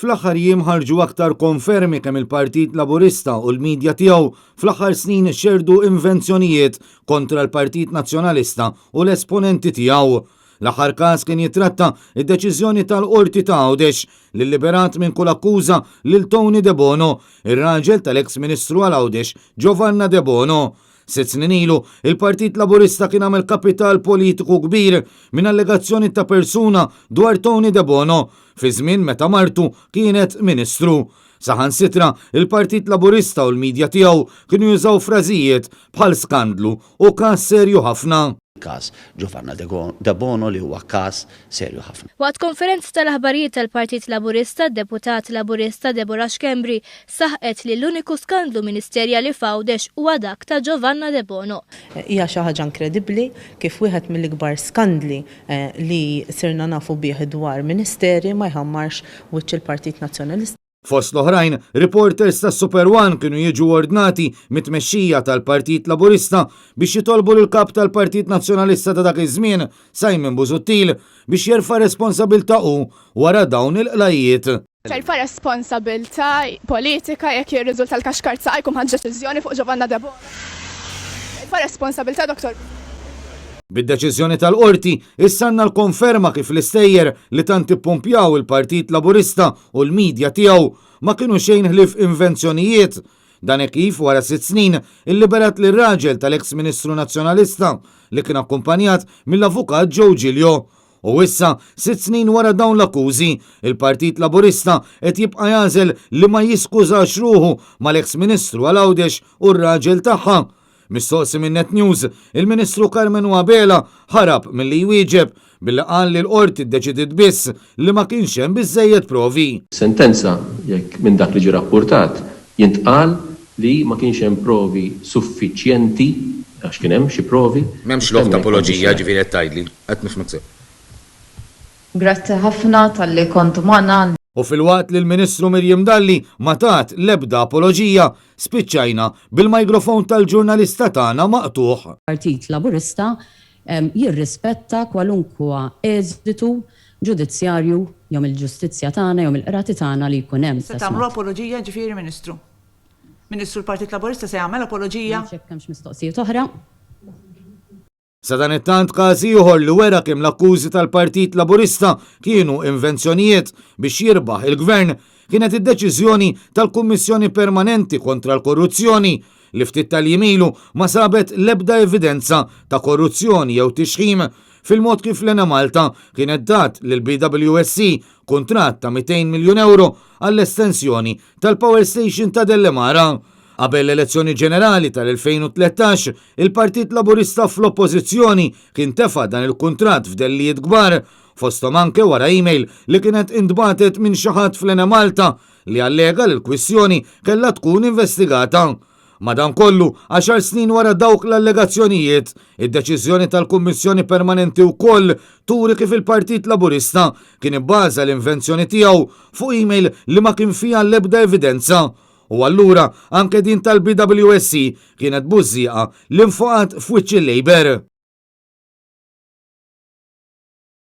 Fl-aħħar jiem ħarġu aktar konfermi kemm il-Partit Laburista u l-medja tiegħu fl-aħħar snin xerdu invenzjonijiet kontra l-Partit Nazzjonalista u l-esponenti tiegħu. L-aħħar każ kien jitratta id-deċiżjoni tal-Qorti ta' Għawdex li liberat minn kull akkuża lil Tony De Bono, ir-raġel tal-eks Ministru għal Għawdex Giovanna De Bono. 6 snin ilu, il-Partit Laburista kien għamel kapital politiku kbir minn allegazzjoni ta' persuna dwar Tony De Bono fi żmien meta martu kienet Ministru. Saħansitra, il-Partit Laburista u l-medja tiegħu kienu jużaw frażijiet bħal skandlu u każ serju ħafna. Każ Giovanna De Bono li huwa każ serju ħafna. Waqt konferenza tal-aħbarijiet tal-Partit Laburista, deputat Laburista Deborah Xkembri saħqet li l-uniku skandlu ministerjali f'Għawdex huwa dak ta' Giovanna De Bono. Hija xi ħaġa inkredibbli kif wieħed mill-ikbar skandli li sirna nafu bih dwar ministeri ma jħammarx wiċċ il-Partit Nazzjonalista. Fost l-oħrajn, reporters ta' Super One kienu jiġu ordnati mit-tmexxija tal-Partit Laburista biex jitolbu l-kap tal-Partit Nazzjonalista ta' dak iż-żmien, Simon Busuttil, biex jerfa' responsabilità wara dawn il-qlajiet. Ċerfa responsabilità politika jekk jirriżulta l-kaxkarza jkun ħadd deċiżjoni fuq Giovanna De Bono. Ċerfa responsabilità, Doktor. Bid-deċiżjoni tal-qorti, issanna l-konferma kif l-istejjer li tant ippumpjaw il-Partit Laburista u l-medja tiegħu ma kienu xejn ħlief invenzjonijiet. Dan kif wara 6 snin illiberat lir-raġel tal-eks Ministru Nazzjonalista li kien akkumpanjat mill-avukat Joe Giglio. U issa, 6 snin wara dawn l-akkużi, il-Partit Laburista qed jibqa' jażel li ma jiskużax ruħu mal-eks Ministru għal Għawdex u r-raġel tagħha. Mistoqsi minn Net News, il-Ministru Carmen Wabela ħarab milli jwieġeb billi qal li l-qorti ddeċidiet biss li ma kienx hemm biżżejjed provi. Sentenza jekk minn dak li ġie rappurtat jintqal li ma kienx hemm provi suffiċjenti għax kien hemm xi provi. M'hemmx lok ta' apoloġija ġifieri qed tgħidli, qed nifhmek sew. Grazzi ħafna tal-li kontu magħna. U fil-waqt li l-Ministru Mirjam Dalli ma tat l-ebda apoloġija, spiċċajna bil-mikrofon tal-ġurnalista tagħna maqtuħ. Partit Laburista jirrispetta kwalunkwa eżitu ġudizzjarju jew il-ġustizzja tagħna jew il-qrati tagħna li jkun hemm. Se tagħmlu apoloġija ġifieri Ministru. Ministru l-Partit Laburista se jagħmel apoloġija. Hemmx mistoqsijiet oħra. Sa dan it-tant każ ieħor li wera kemm l-akkużi tal-Partit Laburista kienu invenzjonijiet biex jirbaħ il-Gvern kienet id-deċiżjoni tal-Kummissjoni Permanenti kontra l-Korruzzjoni li ftit tal-jimilu ma sabet l-ebda evidenza ta' korruzzjoni jew tixħim fil-mod kif l-Ena Malta kienet dat lill-BWSC kuntratt ta' 200 miljun euro għall-estensjoni tal-Power Station ta' Dellemara. Qabel l-elezzjoni ġenerali tal-2013, il-Partit Laburista fl-oppożizzjoni kien tefa' dan il-kuntratt f'dellijiet kbar, fosthom anke wara email li kienet intbatet minn xi ħadd fl-Ena Malta li allega li l-kwistjoni kellha tkun investigata. Madankollu, 10 snin wara dawk l-allegazzjonijiet, id-deċiżjoni tal-Kummissjoni Permanenti wkoll turi kif il-Partit Laburista kien ibbaża l-invenzjoni tiegħu fuq email li ma kien fiha l-ebda evidenza. U allura anke din tal-BWSC kienet bużżieqa l-infuqat f'wiċċ il-Labor.